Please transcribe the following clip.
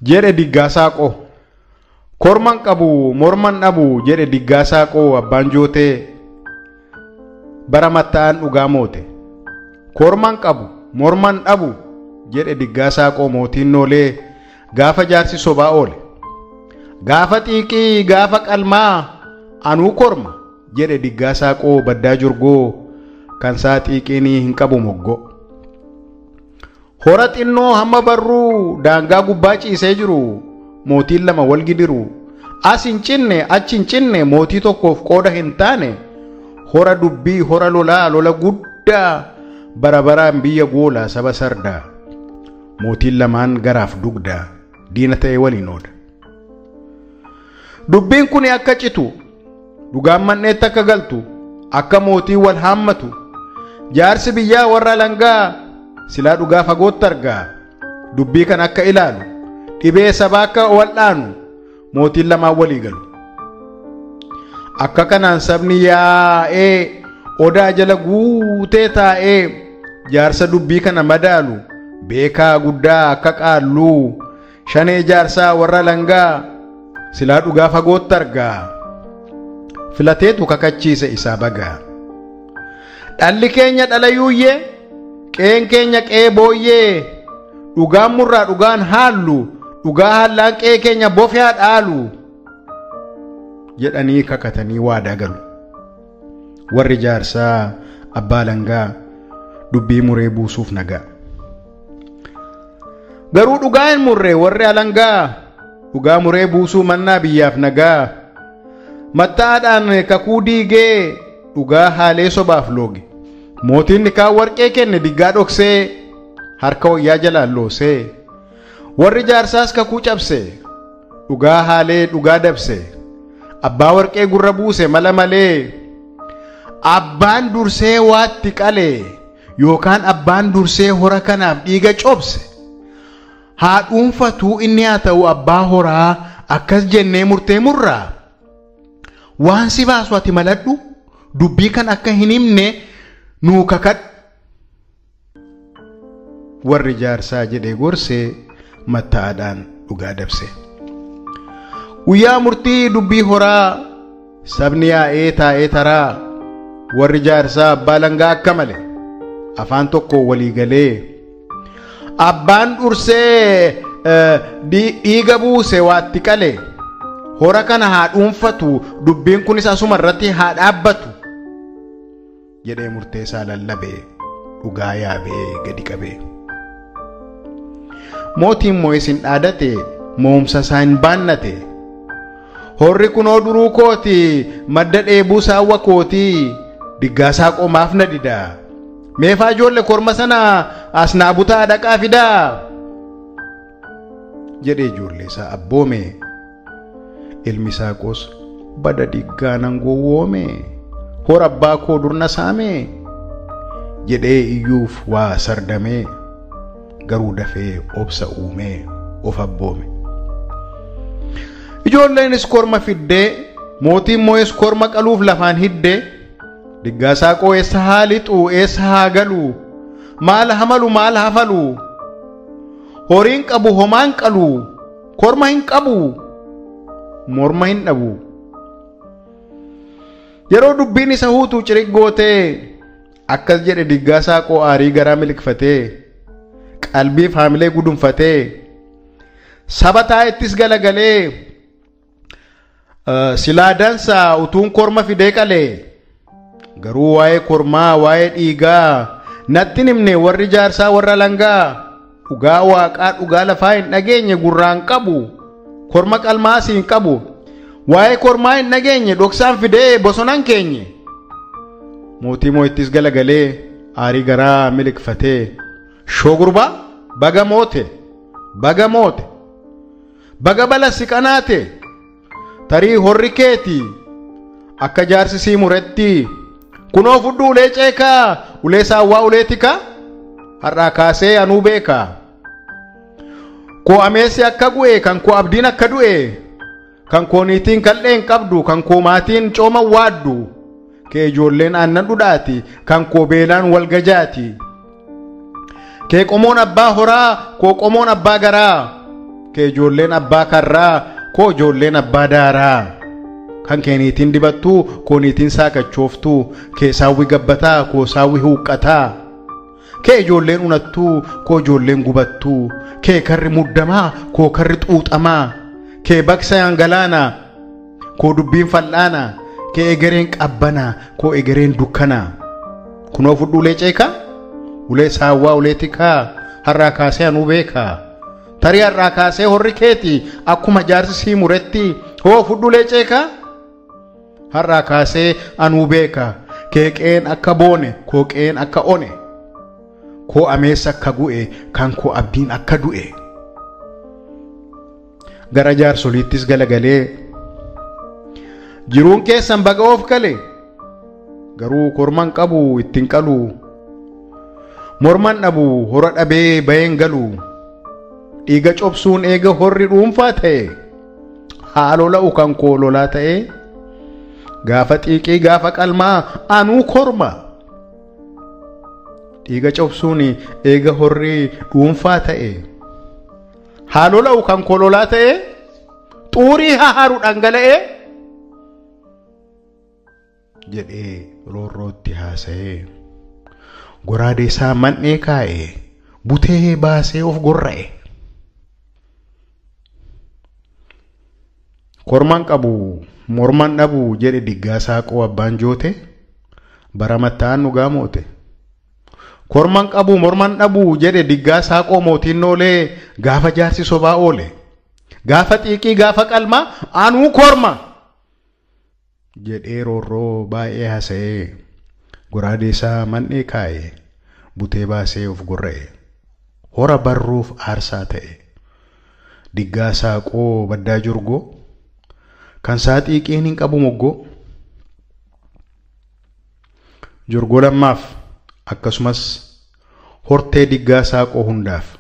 jedhe Diggasaaqoo. Korman qabu morman dhabu jedhe Diggasaaqoo abbaan jootee bara matta'an dhugaa moote. Korman qabu morman dhabu jedhe Diggasaaqoo mootiin noolee gaafa jaarsi sobaa oole. Gaafa xiiqii gaafa qalmaa anuu korma jedhe Diggasaaqoo baddaa jorgoo kan saa xiiqiinii hin qabu moggoo. Hora xinnoo hamma barruu daangaa gubbaa ciisee jiru mootiin lama wal gidiru. As hin cinne achi hin cinne mootii tokkoof qooda hin taane hora dubbii hora lolaa lola guddaa bara baraan biyya goolaa saba sardaa. Mootiin lamaan garaaf dugdaa diina ta'e waliin ooda. Dubbiin kun akka citu dhugaan manneetti akka galtu akka mootii wal haammatu jaarsi biyyaa warra langaa silaa dhugaa fagootti argaa. Dubbii kan akka ilaalu dhibee sabaa akka wal'aanu mootiin lamaan walii galu. Akka kanaan sabni yaa'ee odaa jala guutee taa'ee jaarsa dubbii kana madaalu beekaa guddaa akka qaalluu shanee jaarsaa warra langaa silaa dhugaa fagootti argaa. Filateetu kakachiise isaa bagaa. Dhalli keenya dhala yuuyyee qeen keenya qee booyyee dhugaan murraa dhugaan haallu dhugaa haallaan qee keenya bofyaa dhaalu jedhanii kakatanii waadaa galu. Warri jaarsaa abbaa langaa dubbii muree buusuuf nagaa. Garuu dhugaa hin murree warri alangaa dhugaa muree buusuu mannaa biyyaaf nagaa. Mattaadhaan kakuu diigee dhugaa haalee sobaaf looge. Mootiin nikaa warqee kenne diggaa dhoksee harka wayyaa jalaan loosee. Warri jaarsaas kakuu cabse dhugaa haalee dhugaa dabse. Abbaa warqee gurra buuse mala malee. Abbaan dursee waatti qalee yookaan abbaan dursee hora kanaaf dhiiga cobse. Haa dhuunfatuu inni haa ta'u abbaa horaa akkas jennee murtee murraa. Waan si baasu ati maladhu dubbii kan akka hin himne nuu kakadhu. Warri jaarsaa jedhee gorsee mattaadhaan dhugaa dabse. Guyyaa murtii dubbii horaa sabni yaa'ee taa'ee taraa. Warri jaarsaa abbaa langaa akka male afaan tokko walii galee. Abbaan dursee dhiiga buuse waatti qalee. Hora kana haa dhuunfatu dubbiin kunis asuma irratti haa dhaabbatu jedhee murteessaa lallabee dhugaa yaabee gadi qabee. Mootiin moo'is hin dhaadate mo'umsa isaa hin baannate. Horri kunoo duruu kooti madda dheebuu saawwa kooti Diggasaaqoo maaf na didaa. Meefaa ijoollee korma sana as naa butaa dhaqaa fidaa jedhee ijoollee isaa abboome. Ilmi Saaqoos bada diggaanan gowwoome hora abbaa koo durna saame jedhee iyyuuf waa sardamee garuu dafee obsa uumee of abboome. Ijoolleenis korma fiddee mootiin moo'es korma qaluuf lafaan hiddee. Diggasaaqoo eessa haa lixu eessa haa galu maal hamalu maal hafalu. Horiin qabu homaan qalu korma hin qabu morma hin dhabu. Yeroo dubbiin isa huutuu ciriggootee akkas jedhe Diggasaaqoo aarii garaa milikfatee qalbii haamilee gudunfatee saba taa'ettis galagalee. Silaa dansaa utuun korma fidee qalee. Garuu waa'ee kormaa waa'ee dhiigaa natti himne warri jaarsaa warra langaa. Dhugaa waaqaa dhugaa lafaa hin dhageenye gurraan qabu korma qalmaas hin qabu. Waa'ee kormaa hin dhageenye dhoksaan fidee bosonaan keenye. Mootii moo'ittis galagalee aarii garaa milikfatee shogurbaa baga moote baga moote baga balasi qanaate tarii horri keeti akka jaarsi sii muretti. Kunoo fudhu ulee ceekaa ulee saawwaa ulee tikaa har'aa kaasee anuu beekaa. Koo ameessi akka gu'e kan koo abdiin akka du'e kan koo niitiin kal'een qabdu kan koo maatiin cooma waaddu kee ijoolleen aannan dhudhaati kan koo beelaan wal gajaati. Kee qomoon abbaa horaa koo qomoon abbaa garaa kee ijoolleen abbaa karraa koo ijoolleen abbaa daaraa kan keeniitiin dibattuu koo niitiin saaqachooftuu kee saawwi gabbataa koo saawwi huuqqataa kee ijoolleen unattuu koo ijoolleen gubattuu kee karri muddamaa koo karri xuuxamaa kee baksa yangalaanaa koo dubbiin fal'aanaa kee egereen qabbanaa koo egereen dukkanaa kunoo fudhu ulee ceekaa ulee saawwaa ulee tikaa har'aa kaasee anuu beekaa tarii har'aa kaasee horri keeti akkuma jaarsi sii muretti hoo fudhu ulee ceekaa har'aa kaasee anuu beekaa kee qeen akka boone koo qeen akka one koo ameessa akka gu'e kan koo abdiin akka du'e gara jaarsoliittis galagalee jiruun keessan baga of gale garuu korman qabu ittiin qalu morman dhabu hora dhabee bayeen galu dhiiga cobsuun eega horri dhuunfaa ta'e haaloo la'u kan koo lolaa ta'e gaafa xiiqii gaafa qalmaa anuu korma dhiiga cobsuun eega horri dhuunfaa ta'e haaloo la'u kan koo lolaa ta'e xuurii haharu dhangala'e jedhee roorrootti haasa'ee goraadee isaa man'ee kaa'e butee baasee of gorra'e korman qabu morman dhabu jedhe diggaa saaqoo abbaan joote bara matta'an dhugaa moote korman qabu morman dhabu jedhe diggaa saaqoo mootiin noolee gaafa jaarsi sobaa oole gaafa xiiqii gaafa qalmaa anuu korma jedhee roorroo baay'ee haasa'ee goraadee isaa man'ee kaa'e butee baasee of gorra'e hora barruuf aarsaa ta'e diggaa saaqoo baddaa jurgoo kan saa xiiqiin hin qabu moggoo jurgoo lammaaf akkasumas hortee diggaa saaqoo hundaaf